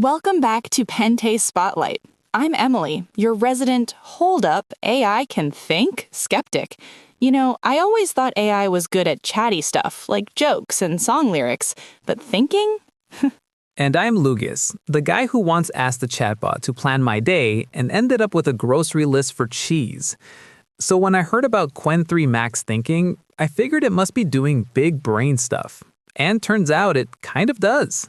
Welcome back to Pente Spotlight. I'm Emily, your resident hold-up AI can think skeptic. I always thought AI was good at chatty stuff like jokes and song lyrics, but thinking? And I'm Lucas, the guy who once asked the chatbot to plan my day and ended up with a grocery list for cheese. So when I heard about Qwen3 Max thinking, I figured it must be doing big brain stuff. And turns out it kind of does.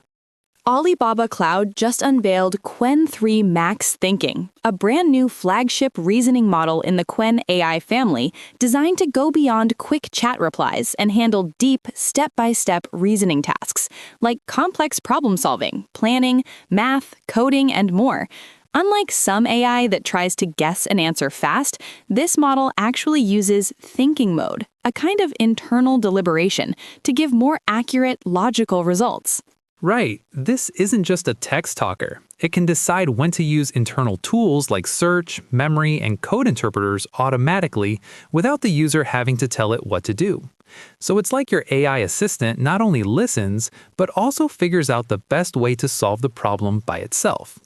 Alibaba Cloud just unveiled Qwen3 Max Thinking, a brand new flagship reasoning model in the Qwen AI family designed to go beyond quick chat replies and handle deep, step-by-step reasoning tasks like complex problem solving, planning, math, coding, and more. Unlike some AI that tries to guess an answer fast, this model actually uses thinking mode, a kind of internal deliberation, to give more accurate, logical results. Right, this isn't just a text talker. It can decide when to use internal tools like search, memory, and code interpreters automatically without the user having to tell it what to do. So it's like your AI assistant not only listens, but also figures out the best way to solve the problem by itself.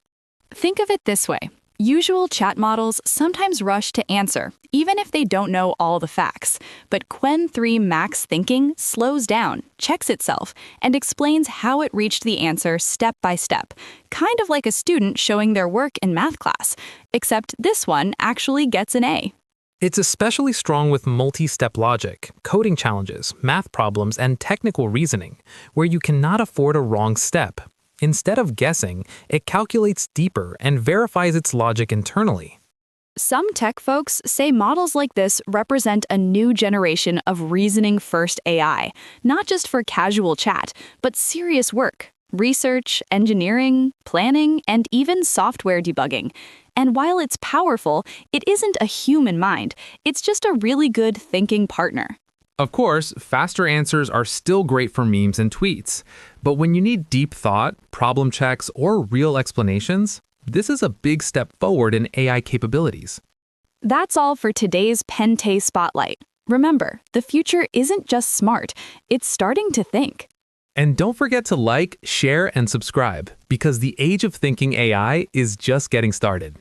Think of it this way. Usual chat models sometimes rush to answer, even if they don't know all the facts. But Qwen3 Max Thinking slows down, checks itself, and explains how it reached the answer step by step, kind of like a student showing their work in math class, except this one actually gets an A. It's especially strong with multi-step logic, coding challenges, math problems, and technical reasoning, where you cannot afford a wrong step. Instead of guessing, it calculates deeper and verifies its logic internally. Some tech folks say models like this represent a new generation of reasoning-first AI, not just for casual chat, but serious work, research, engineering, planning, and even software debugging. And while it's powerful, it isn't a human mind. It's just a really good thinking partner. Of course, faster answers are still great for memes and tweets. But when you need deep thought, problem checks, or real explanations, this is a big step forward in AI capabilities. That's all for today's Pente Spotlight. Remember, the future isn't just smart, it's starting to think. And don't forget to like, share, and subscribe, because the age of thinking AI is just getting started.